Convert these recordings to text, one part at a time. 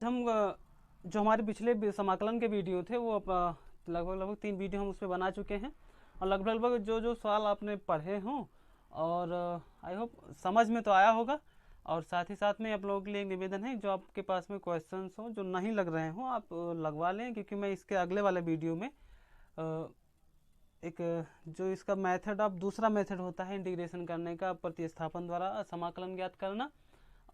हम जो हमारे पिछले समाकलन के वीडियो थे वो लगभग 3 वीडियो हम उस पर बना चुके हैं और लगभग जो सवाल आपने पढ़े हों और आई होप समझ में तो आया होगा। और साथ ही साथ में आप लोगों के लिए एक निवेदन है, जो आपके पास में क्वेश्चंस हो जो नहीं लग रहे हों आप लगवा लें, क्योंकि मैं इसके अगले वाले वीडियो में एक जो इसका मेथड अब दूसरा मेथड होता है इंटीग्रेशन करने का, प्रतिस्थापन द्वारा समाकलन ज्ञात करना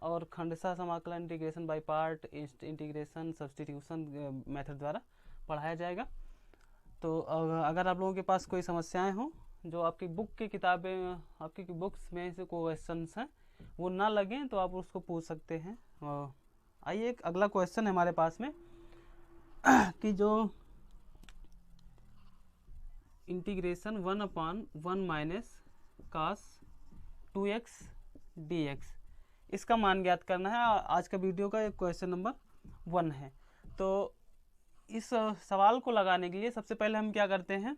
और खंडशः समाकलन, integration by part, integration substitution method द्वारा पढ़ाया जाएगा। तो अगर आप लोगों के पास कोई समस्याएं हों जो आपकी बुक की किताबें, आपकी बुक्स में से कोई क्वेश्चंस हैं वो ना लगें तो आप उसको पूछ सकते हैं। आइए एक अगला क्वेश्चन है हमारे पास में कि जो integration 1/1 minus cos 2x dx इसका मान ज्ञात करना है। आज का वीडियो का एक क्वेश्चन नंबर 1 है। तो इस सवाल को लगाने के लिए सबसे पहले हम क्या करते हैं,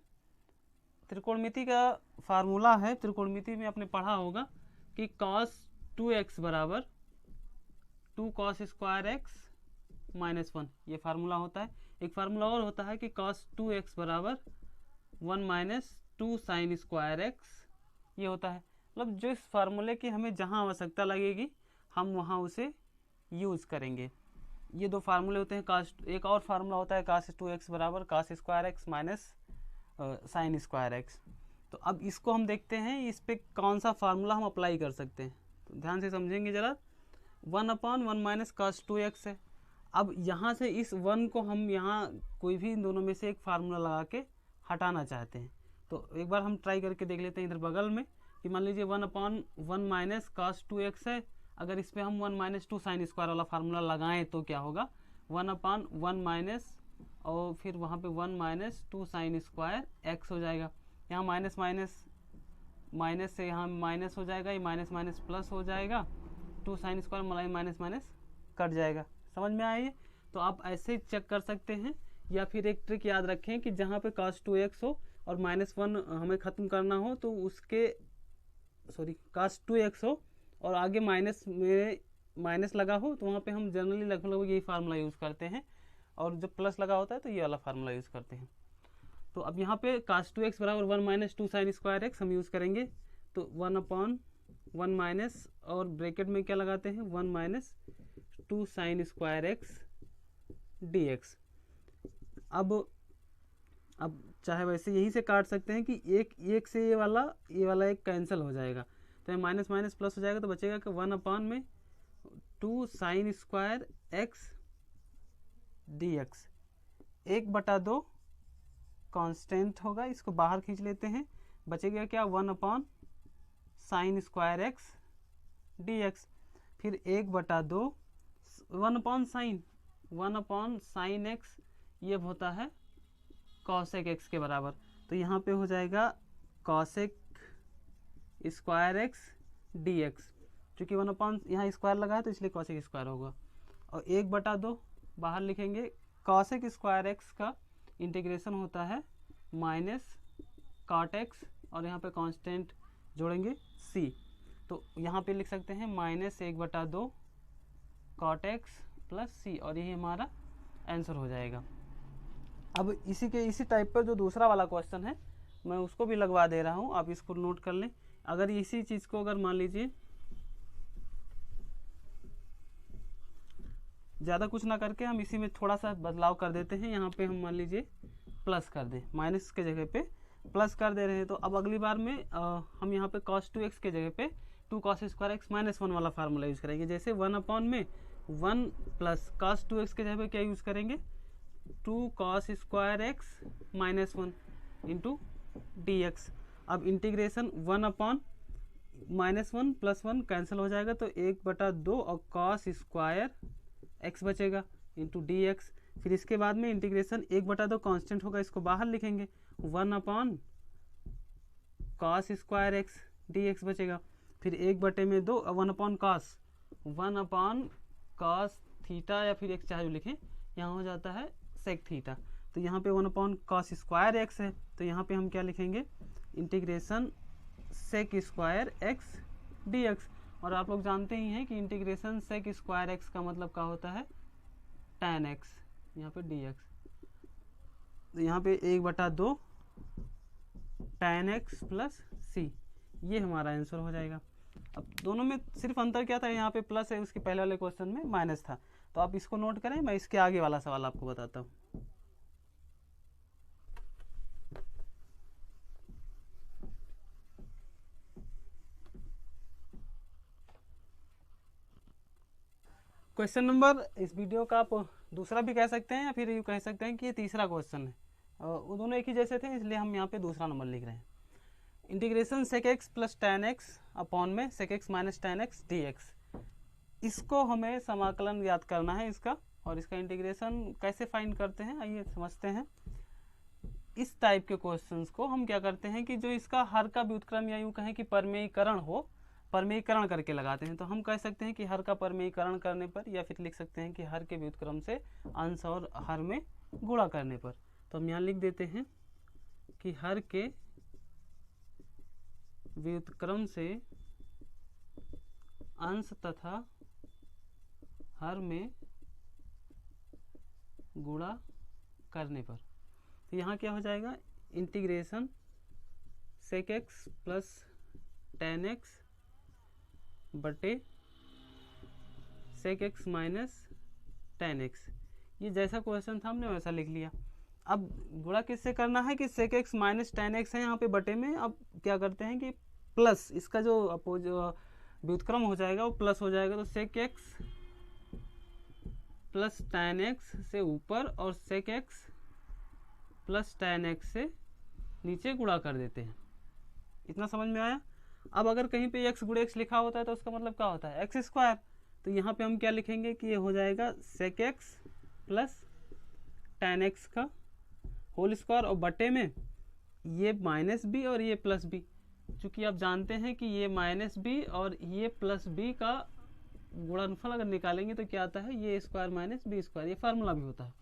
त्रिकोणमिति का फार्मूला है, त्रिकोणमिति में आपने पढ़ा होगा कि cos 2x बराबर 2 cos स्क्वायर x माइनस 1, ये फार्मूला होता है। एक फार्मूला और होता है कि cos 2x बराबर 1 माइनस 2 साइन स्क्वायर x, ये होता है। मतलब जो इस फार्मूले की हमें जहाँ आवश्यकता लगेगी हम वहाँ उसे यूज़ करेंगे। ये दो फार्मूले होते हैं। एक और फार्मूला होता है cos 2x बराबर cos square x minus sine square x। तो अब इसको हम देखते हैं इस पे कौन सा फार्मूला हम अप्लाई कर सकते हैं। तो ध्यान से समझेंगे ज़रा। 1/1 माइनस cos 2x है। अब यहाँ से इस 1 को हम यहाँ कोई भी इन दोनों में से एक फार्मूला लगा के हटाना चाहते हैं। तो एक बार हम ट्राई करके देख लेते हैं इधर बगल में कि मान लीजिए 1/1 माइनस cos 2x है। अगर इस पर हम 1 माइनस 2 साइन स्क्वायर वाला फार्मूला लगाएं तो क्या होगा, 1/1 माइनस और फिर वहाँ पे 1 माइनस 2 साइन स्क्वायर x हो जाएगा। यहाँ माइनस माइनस माइनस से यहाँ माइनस हो जाएगा, ये माइनस माइनस प्लस हो जाएगा, 2 साइन स्क्वायर मलाई माइनस माइनस कट जाएगा। समझ में आइए। तो आप ऐसे चेक कर सकते हैं, या फिर एक ट्रिक याद रखें कि जहाँ पे cos 2x हो और -1 हमें ख़त्म करना हो तो उसके cos 2x हो और आगे माइनस में माइनस लगा हो तो वहाँ पे हम जनरली लगभग यही फार्मूला यूज़ करते हैं, और जब प्लस लगा होता है तो ये वाला फार्मूला यूज़ करते हैं। तो अब यहाँ पे cos 2x बराबर 1 माइनस 2 साइन स्क्वायर x हम यूज़ करेंगे। तो 1/1 माइनस और ब्रैकेट में क्या लगाते हैं 1 minus 2 sine square x dx। अब चाहे वैसे यही से काट सकते हैं कि एक से ये वाला एक कैंसिल हो जाएगा, तो माइनस माइनस प्लस हो जाएगा, तो बचेगा कि 1/2 sine square x dx। 1/2 constant होगा, इसको बाहर खींच लेते हैं, बचेगा क्या 1/ साइन स्क्वायर x dx। फिर 1/2 1/ साइन x ये होता है cosec x के बराबर। तो यहाँ पे हो जाएगा cosec स्क्वायर x dx, चूँकि 1/ यहाँ स्क्वायर लगा है तो इसलिए cosec स्क्वायर होगा। और 1/2 बाहर लिखेंगे, cosec स्क्वायर x का इंटीग्रेशन होता है माइनस cot x और यहाँ पे कांस्टेंट जोड़ेंगे c। तो यहाँ पे लिख सकते हैं -1/2 cot x प्लस c, और यही हमारा आंसर हो जाएगा। अब इसी टाइप पर जो दूसरा वाला क्वेश्चन है मैं उसको भी लगवा दे रहा हूँ, आप इसको नोट कर लें। अगर इसी चीज़ को अगर मान लीजिए ज़्यादा कुछ ना करके हम इसी में थोड़ा सा बदलाव कर देते हैं, यहाँ पे हम मान लीजिए प्लस कर दें, माइनस के जगह पे प्लस कर दे रहे हैं। तो अब अगली बार में हम यहाँ पे cos 2x के जगह पे 2 cos स्क्वायर x माइनस 1 वाला फार्मूला यूज़ करेंगे। जैसे 1/1 प्लस cos 2x के जगह पे क्या यूज़ करेंगे 2 cos square x minus 1 into dx। अब इंटीग्रेशन 1/-1 प्लस 1 कैंसिल हो जाएगा, तो 1/2 और cos स्क्वायर x बचेगा इंटू dx। फिर इसके बाद में इंटीग्रेशन 1/2 कांस्टेंट होगा, इसको बाहर लिखेंगे 1/cos स्क्वायर x dx बचेगा। फिर 1/2 1/cos थीटा या फिर x चाहे जो लिखें, यहाँ हो जाता है सेक थीटा। तो यहाँ पे 1/cos स्क्वायर x है, तो यहाँ पे हम क्या लिखेंगे integration sec square x dx। और आप लोग जानते ही हैं कि इंटीग्रेशन सेक स्क्वायर x का मतलब क्या होता है tan x, यहाँ पे dx, तो यहाँ पे 1/2 tan x प्लस सी, ये हमारा आंसर हो जाएगा। अब दोनों में सिर्फ अंतर क्या था, यहाँ पे प्लस है, उसके पहले वाले क्वेश्चन में माइनस था, तो आप इसको नोट करें, मैं इसके आगे वाला सवाल आपको बताता हूँ। क्वेश्चन नंबर, इस वीडियो का आप दूसरा भी कह सकते हैं या फिर यूँ कह सकते हैं कि ये तीसरा क्वेश्चन है, वो दोनों एक ही जैसे थे इसलिए हम यहाँ पे दूसरा नंबर लिख रहे हैं। Integration sec x plus tan x upon में sec x minus tan x d x, इसको हमें समाकलन याद करना है इसका, और इसका इंटीग्रेशन कैसे फाइंड करते हैं आइए समझते हैं। इस टाइप के क्वेश्चंस को हम क्या करते हैं कि जो इसका हर का व्युत्क्रम या यूँ कहें कि परमेयीकरण हो, परमेयीकरण करके लगाते हैं। तो हम कह सकते हैं कि हर का परमेयीकरण करने पर, या फिर लिख सकते हैं कि हर के व्युत्क्रम से अंश और हर में गुणा करने पर। तो हम यहाँ लिख देते हैं कि हर के व्युत्क्रम से अंश तथा हर में गुणा करने पर। तो यहाँ क्या हो जाएगा, integration sec x plus tan x बटे sec x minus tan x, ये जैसा क्वेश्चन था हमने वैसा लिख लिया। अब गुणा किससे करना है कि sec x minus tan x है यहाँ पे बटे में, अब क्या करते हैं कि प्लस इसका जो व्युत्क्रम हो जाएगा वो प्लस हो जाएगा, तो sec x plus tan x से ऊपर और sec x plus tan x से नीचे गुणा कर देते हैं। इतना समझ में आया। अब अगर कहीं पे x गुणे x लिखा होता है तो उसका मतलब क्या होता है, एक्स स्क्वायर, तो यहाँ पे हम क्या लिखेंगे कि ये हो जाएगा sec x plus tan x का होल स्क्वायर, और बटे में ये माइनस बी और ये प्लस बी, चूँकि आप जानते हैं कि ये माइनस बी और ये प्लस बी का गुणनफल अगर निकालेंगे तो क्या आता है, ये स्क्वायर माइनस बी स्क्वायर, ये फार्मूला भी होता है।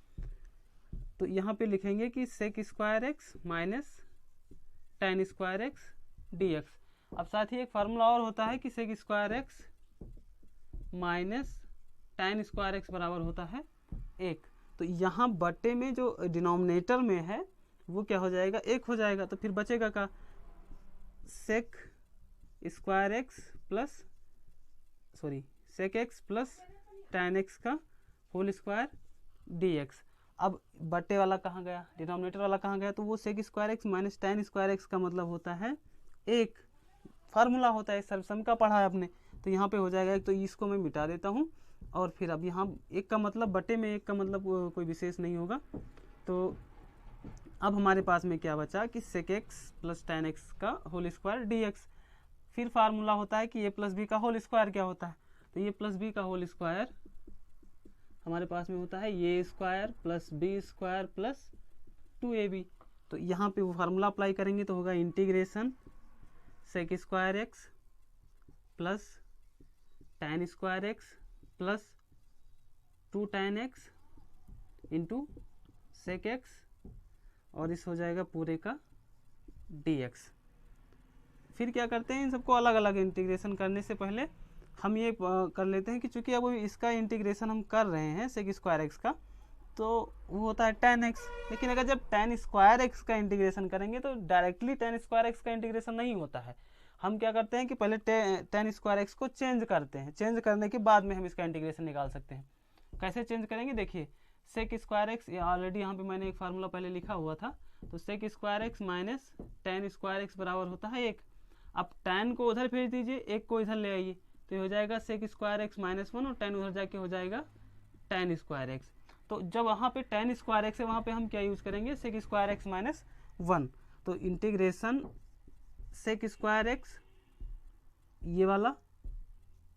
तो यहाँ पे लिखेंगे कि sec square x minus tan square x d x. अब साथ ही एक फार्मूला और होता है कि sec square x minus tan square x बराबर होता है 1। तो यहाँ बटे में जो डिनोमिनेटर में है वो क्या हो जाएगा, 1 हो जाएगा। तो फिर बचेगा का sec square x plus sec x plus tan x का होल स्क्वायर डी एक्स। अब बटे वाला कहाँ गया, डिनोमिनेटर वाला कहाँ गया, तो वो sec square x minus tan square x का मतलब होता है 1, फार्मूला होता है, सर्वसम का पढ़ा है आपने। तो यहाँ पे हो जाएगा एक, तो इसको मैं मिटा देता हूँ, और फिर अब यहाँ 1 का मतलब बटे में 1 का मतलब कोई विशेष नहीं होगा। तो अब हमारे पास में क्या बचा कि sec x plus tan x का होल स्क्वायर डी एक्स। फिर फार्मूला होता है कि ए प्लस बी का होल स्क्वायर क्या होता है, तो ये प्लस बी का होल स्क्वायर हमारे पास में होता है a square plus b square plus 2ab। तो यहाँ पे वो फार्मूला अप्लाई करेंगे तो होगा integration sec square x plus tan square x plus 2 tan x into sec x, और इस हो जाएगा पूरे का dx। फिर क्या करते हैं, इन सबको अलग अलग इंटीग्रेशन करने से पहले हम ये कर लेते हैं कि चूंकि अब इसका इंटीग्रेशन हम कर रहे हैं सेक स्क्वायर एक्स का, तो वो होता है टैन एक्स। लेकिन अगर जब टैन स्क्वायर एक्स का इंटीग्रेशन करेंगे तो डायरेक्टली टैन स्क्वायर एक्स का इंटीग्रेशन नहीं होता है। हम क्या करते हैं कि पहले टैन स्क्वायर एक्स को चेंज करते हैं, चेंज करने के बाद में हम इसका इंटीग्रेशन निकाल सकते हैं। कैसे चेंज करेंगे, देखिए सेक स्क्वायर एक्स, ऑलरेडी यहाँ पे मैंने एक फार्मूला पहले लिखा हुआ था, तो sec square x minus tan square x बराबर होता है 1। अब टैन को उधर भेज दीजिए, 1 को इधर ले आइए, तो ये हो जाएगा सेक स्क्वायर एक्स माइनस 1, और टैन उधर जाके हो जाएगा टैन स्क्वायर एक्स। तो जब वहाँ पे टैन स्क्वायर एक्स है वहाँ पे हम क्या यूज़ करेंगे, सेक स्क्वायर एक्स माइनस 1। तो इंटीग्रेशन सेक स्क्वायर एक्स ये वाला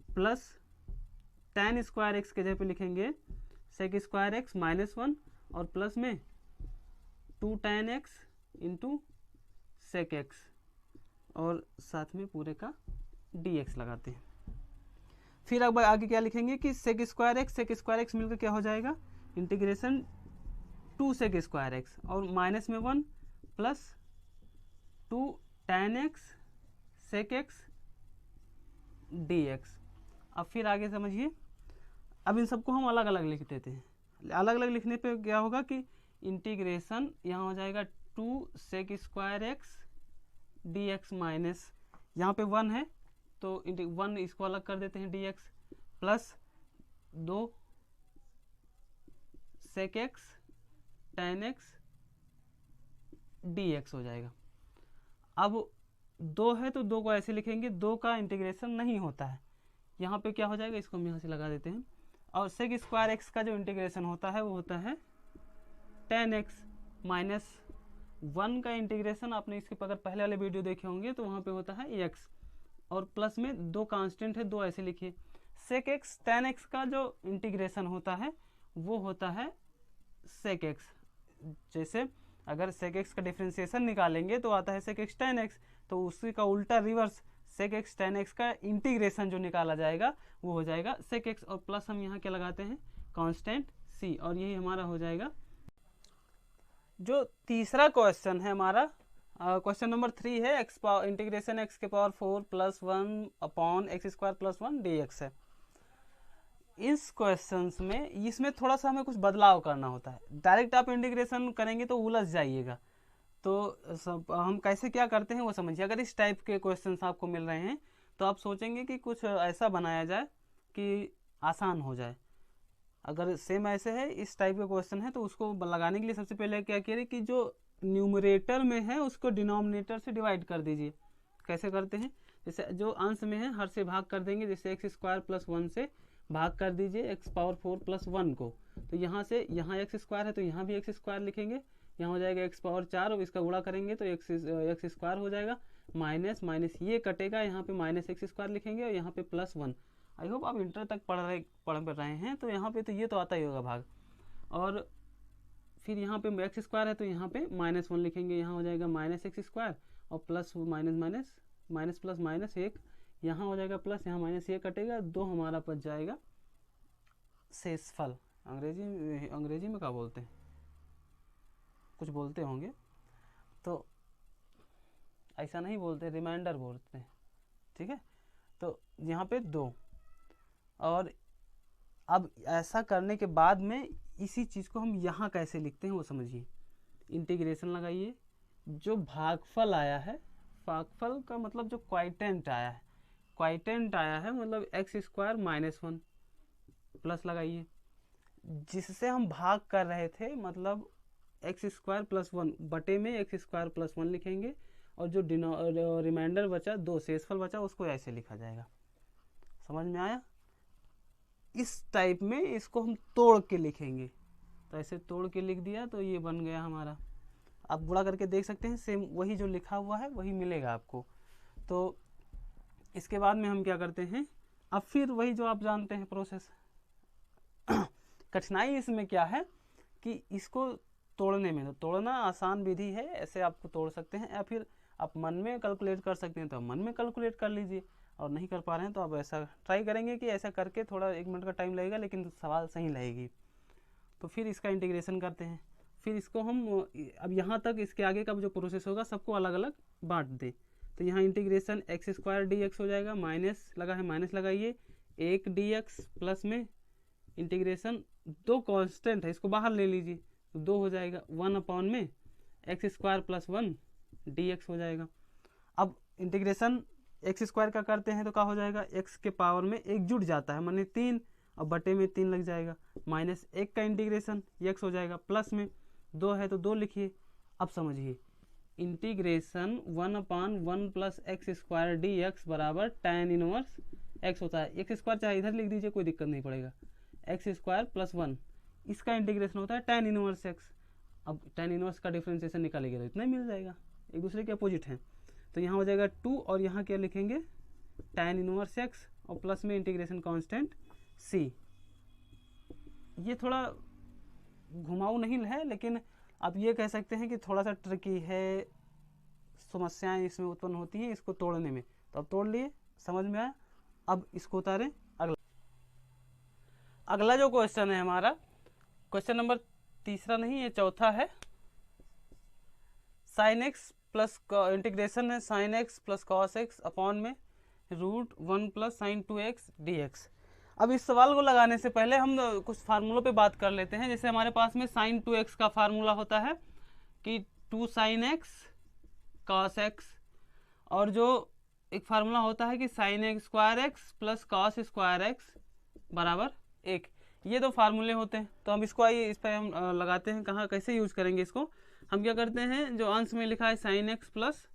प्लस टैन स्क्वायर एक्स के जगह पे लिखेंगे सेक स्क्वायर एक्स माइनस 1, और प्लस में 2 tan x into sec x, और साथ में पूरे का dx लगाते हैं। फिर अब आगे क्या लिखेंगे कि सेक स्क्वायर एक्स मिलकर क्या हो जाएगा, इंटीग्रेशन 2 सेक स्क्वायर एक्स और माइनस में 1 plus 2 tan x sec x dx। अब फिर आगे समझिए, अब इन सबको हम अलग अलग लिख देते हैं। अलग अलग लिखने पे क्या होगा कि इंटीग्रेशन यहाँ हो जाएगा 2 sec square x d x minus, यहाँ पे 1 है तो 1 इसको अलग कर देते हैं d x, plus 2 sec x tan x d x हो जाएगा। अब 2 है तो 2 को ऐसे लिखेंगे, 2 का इंटीग्रेशन नहीं होता है, यहाँ पे क्या हो जाएगा, इसको हम यहाँ से लगा देते हैं। और सेक स्क्वायर एक्स का जो इंटीग्रेशन होता है वो होता है टेन एक्स माइनस 1 का इंटीग्रेशन, आपने इसके अगर पहले वाले वीडियो देखे होंगे तो वहाँ पे होता है एक्स, और प्लस में 2 कांस्टेंट है, 2 ऐसे लिखिए। सेक एक्स टेन एक्स का जो इंटीग्रेशन होता है वो होता है सेक एक्स। जैसे अगर सेक एक्स का डिफ्रेंसिएशन निकालेंगे तो आता है सेक एक्स टेन एक्स, तो उसी का उल्टा reverse sec x tan x का इंटीग्रेशन जो निकाला जाएगा वो हो जाएगा सेक एक्स, और प्लस हम यहाँ क्या लगाते हैं कांस्टेंट सी, और यही हमारा हो जाएगा। जो तीसरा क्वेश्चन है हमारा, क्वेश्चन नंबर 3 है इंटीग्रेशन एक्स के power 4 plus 1 upon x square plus 1 d x है। इस क्वेश्चंस में इसमें थोड़ा सा हमें कुछ बदलाव करना होता है, डायरेक्ट आप इंटीग्रेशन करेंगे तो उलझ जाइएगा। तो सब हम कैसे क्या करते हैं वो समझिए। अगर इस टाइप के क्वेश्चंस आपको मिल रहे हैं तो आप सोचेंगे कि कुछ ऐसा बनाया जाए कि आसान हो जाए। अगर सेम ऐसे है इस टाइप के क्वेश्चन है तो उसको लगाने के लिए सबसे पहले क्या करिए कि जो न्यूमरेटर में है उसको डिनोमिनेटर से डिवाइड कर दीजिए। कैसे करते हैं, जैसे जो अंश में है हर से भाग कर देंगे, जैसे एक्स स्क्वायर प्लस 1 से भाग कर दीजिए एक्स पावर 4 प्लस 1 को, तो यहाँ से यहाँ एक्स स्क्वायर है तो यहाँ भी एक्स स्क्वायर लिखेंगे, यहाँ हो जाएगा एक्स पावर 4 और इसका गुणा करेंगे तो एक्स स्क्वायर हो जाएगा, माइनस माइनस ये कटेगा, यहाँ पे माइनस एक्स स्क्वायर लिखेंगे और यहाँ पे प्लस 1। आई होप आप इंटर तक पढ़ रहे हैं, तो यहाँ पे तो ये तो आता ही होगा भाग, और फिर यहाँ पे एक्स स्क्वायर है तो यहाँ पे माइनस 1 लिखेंगे, यहाँ हो जाएगा माइनस एक्स स्क्वायर और plus minus minus minus plus minus 1, यहाँ हो जाएगा प्लस, यहाँ माइनस ये कटेगा, 2 हमारा बच जाएगा शेषफल। अंग्रेजी में क्या बोलते हैं, कुछ बोलते होंगे, तो ऐसा नहीं बोलते, रिमाइंडर बोलते हैं, ठीक है। तो यहाँ पे 2, और अब ऐसा करने के बाद में इसी चीज़ को हम यहाँ कैसे लिखते हैं वो समझिए। इंटीग्रेशन लगाइए, जो भागफल आया है, भागफल का मतलब जो क्वाइटेंट आया है, क्वाइटेंट आया है मतलब एक्स स्क्वायर माइनस 1 प्लस लगाइए, जिससे हम भाग कर रहे थे मतलब एक्स स्क्वायर प्लस 1 बटे में एक्स स्क्वायर प्लस 1 लिखेंगे, और जो रिमाइंडर बचा 2 शेषफल बचा उसको ऐसे लिखा जाएगा। समझ में आया। इस टाइप में इसको हम तोड़ के लिखेंगे, तो ऐसे तोड़ के लिख दिया तो ये बन गया हमारा। आप गुणा करके देख सकते हैं, सेम वही जो लिखा हुआ है वही मिलेगा आपको। तो इसके बाद में हम क्या करते हैं, अब फिर वही जो आप जानते हैं प्रोसेस। कठिनाई इसमें क्या है कि इसको तोड़ने में, तो तोड़ना आसान विधि है, ऐसे आपको तोड़ सकते हैं, या फिर आप मन में कैलकुलेट कर सकते हैं तो आप मन में कैलकुलेट कर लीजिए, और नहीं कर पा रहे हैं तो आप ऐसा ट्राई करेंगे कि ऐसा करके थोड़ा 1 मिनट का टाइम लगेगा लेकिन सवाल सही लगेगी। तो फिर इसका इंटीग्रेशन करते हैं, फिर इसको हम अब यहाँ तक इसके आगे का जो प्रोसेस होगा सबको अलग अलग बांट दें। तो यहाँ integration x square d x हो जाएगा, माइनस लगा है माइनस लगाइए, 1 डी एक्स प्लस में इंटीग्रेशन 2 कांस्टेंट है इसको बाहर ले लीजिए, तो 2 हो जाएगा, 1 अपॉन में x square plus 1 d x हो जाएगा। अब इंटीग्रेशन एक्स स्क्वायर का करते हैं तो क्या हो जाएगा, एक्स के पावर में 1 जुड़ जाता है माने 3, और बटे में 3 लग जाएगा, माइनस 1 का इंटीग्रेशन एक्स हो जाएगा, प्लस में 2 है तो 2 लिखिए। अब समझिए integration 1/1 plus x square d x बराबर tan इनवर्स एक्स होता है। एक्स स्क्वायर चाहे इधर लिख दीजिए कोई दिक्कत नहीं पड़ेगा, एक्स स्क्वायर प्लस 1 इसका इंटीग्रेशन होता है tan इनवर्स एक्स। अब tan इनवर्स का डिफ्रेंसिएशन निकालेंगे तो इतना ही मिल जाएगा, एक दूसरे के अपोजिट हैं, तो यहाँ हो जाएगा 2 और यहाँ क्या लिखेंगे tan इनवर्स एक्स और प्लस में इंटीग्रेशन कांस्टेंट c। ये थोड़ा घुमाऊ नहीं है लेकिन आप ये कह सकते हैं कि थोड़ा सा ट्रिकी है, समस्याएं इसमें उत्पन्न होती हैं इसको तोड़ने में। तो अब तोड़ लिए, समझ में आया। अब इसको उतारें। अगला जो क्वेश्चन है हमारा, क्वेश्चन नंबर 3 नहीं है, 4 है। साइन एक्स प्लस इंटीग्रेशन है sine x plus cos x upon में √1 प्लस साइन 2x dx। अब इस सवाल को लगाने से पहले हम कुछ फार्मूलों पे बात कर लेते हैं। जैसे हमारे पास में साइन 2x का फार्मूला होता है कि 2 sin x cos x, और जो एक फार्मूला होता है कि sine x square x plus cos square x बराबर 1। ये दो फार्मूले होते हैं। तो हम इसको आइए इस पर हम लगाते हैं, कहाँ कैसे यूज करेंगे इसको। हम क्या करते हैं, जो अंश में लिखा है sine x plus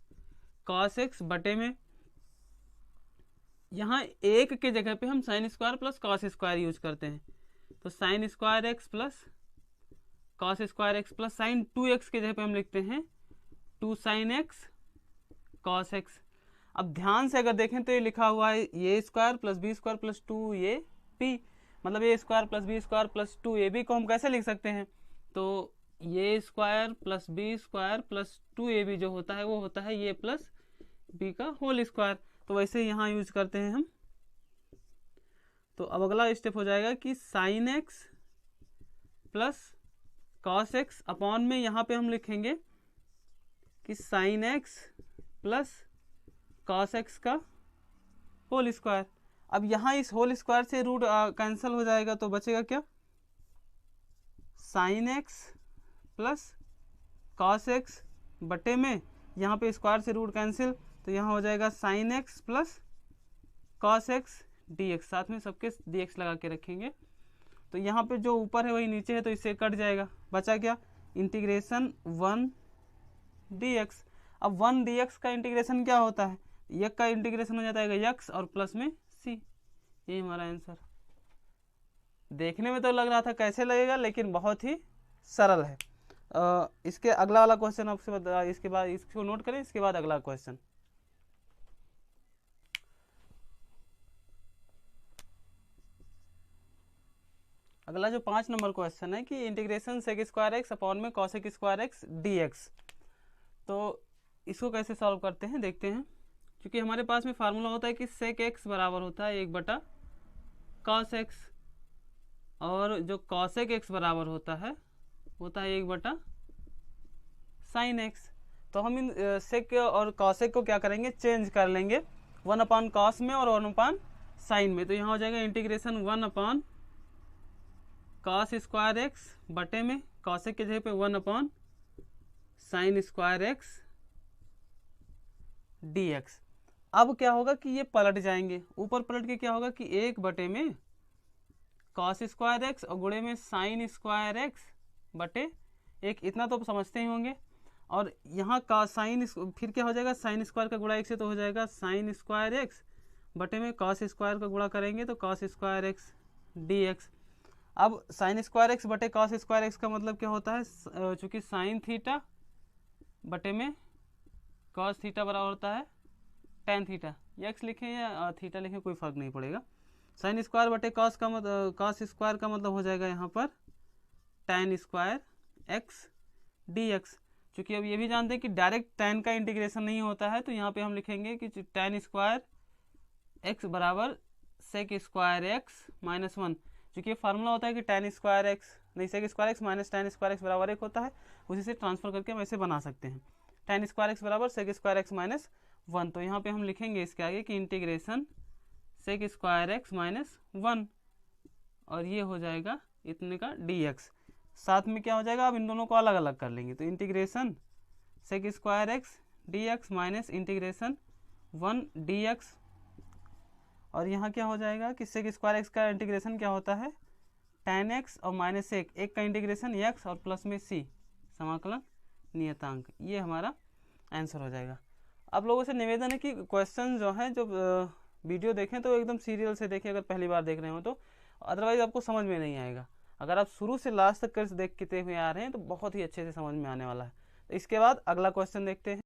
cos x बटे में, यहाँ एक के जगह पे हम sine square plus cos square use करते हैं। तो sine square x plus cos square x plus sign 2x के जगह पे हम लिखते हैं 2 sin x cos x। अब ध्यान से अगर देखें तो ये लिखा हुआ है a square plus b square plus 2ab, मतलब a square plus b square plus 2ab को हम कैसे लिख सकते हैं, तो a square plus b square plus 2ab जो होता है वो होता है ए प्लस बी का होल स्क्वायर। तो वैसे ही यहाँ यूज करते हैं हम। तो अब अगला स्टेप हो जाएगा कि sine x plus cos x upon में यहाँ पे हम लिखेंगे कि sine x plus cos x का होल स्क्वायर। अब यहाँ इस होल स्क्वायर से रूट कैंसिल हो जाएगा, तो बचेगा क्या, sine x plus cos x बटे में, यहाँ पे स्क्वायर से रूट कैंसिल, तो यहाँ हो जाएगा sine x plus cos x d x. साथ में सबके डी एक्स लगा के रखेंगे। तो यहाँ पे जो ऊपर है वही नीचे है, तो इससे कट जाएगा। बचा क्या, इंटीग्रेशन 1 dx। अब 1 dx का इंटीग्रेशन क्या होता है, एक का इंटीग्रेशन हो जाता है x और प्लस में c। ये हमारा आंसर। देखने में तो लग रहा था कैसे लगेगा, लेकिन बहुत ही सरल है। इसके अगला वाला क्वेश्चन आपसे बता, इसके बाद इसको नोट करें, इसके बाद अगला क्वेश्चन। अगला जो 5 नंबर क्वेश्चन है कि integration sec square x upon में cosec square x d x. तो इसको कैसे सॉल्व करते हैं देखते हैं। क्योंकि हमारे पास में फार्मूला होता है कि सेक एक्स बराबर होता है 1 बटा कॉस एक्स, और जो कॉसेक एक्स बराबर होता है 1 बटा साइन एक्स। तो हम इन सेक और कॉसेक को क्या करेंगे, चेंज कर लेंगे 1 अपॉन कॉस में और 1 अपॉन साइन में। तो यहाँ हो जाएगा integration 1 upon cos square x बटे में कॉसेक के जगह पे 1 upon sine square x d x. अब क्या होगा कि ये पलट जाएंगे, ऊपर पलट के क्या होगा कि 1 बटे में कॉस स्क्वायर एक्स और गुणे में साइन स्क्वायर एक्स बटे 1। इतना तो समझते ही होंगे। और यहाँ का साइन फिर क्या हो जाएगा, साइन स्क्वायर का गुणा 1 से तो हो जाएगा साइन स्क्वायर एक्स बटे में कॉस स्क्वायर का गुणा करेंगे तो cos square x d x. अब साइन स्क्वायर एक्स बटे कॉस स्क्वायर एक्स का मतलब क्या होता है, चूंकि साइन थीटा बटे में कॉस थीटा बराबर होता है टेन थीटा। एक्स लिखें या थीटा लिखें कोई फर्क नहीं पड़ेगा। साइन स्क्वायर बटे कॉस का मतलब, कॉस स्क्वायर का मतलब हो जाएगा यहाँ पर ten square x d x. चूँकि अब ये भी जानते हैं कि डायरेक्ट टेन का इंटीग्रेशन नहीं होता है, तो यहाँ पे हम लिखेंगे कि टेन स्क्वायर एक्स बराबर सेक स्क्वायर एक्स माइनस 1। चूँकि ये फार्मूला होता है कि टेन स्क्वायर एक्स नहीं sec square x minus tan square x बराबर 1 होता है, उसी से ट्रांसफर करके हम ऐसे बना सकते हैं टेन स्क्वायर एक्स बराबर सेक स्क्वायर एक्स माइनस 1। तो यहाँ पे हम लिखेंगे इसके आगे कि integration sec square x minus 1, और ये हो जाएगा इतने का डी एक्स। साथ में क्या हो जाएगा, अब इन दोनों को अलग अलग कर लेंगे। तो integration sec square x d x minus integration 1 d x. और यहाँ क्या हो जाएगा कि सेक स्क्वायर एक्स का इंटीग्रेशन क्या होता है टेन एक्स और माइनस 1 का इंटीग्रेशन एक्स और प्लस में सी समाकलन नियतांक। ये हमारा आंसर हो जाएगा। आप लोगों से निवेदन है कि क्वेश्चन जो है जो वीडियो देखें तो एकदम सीरियल से देखें अगर पहली बार देख रहे हो तो, अदरवाइज आपको समझ में नहीं आएगा। अगर आप शुरू से लास्ट तक देख के हुए आ रहे हैं तो बहुत ही अच्छे से समझ में आने वाला है। तो इसके बाद अगला क्वेश्चन देखते हैं।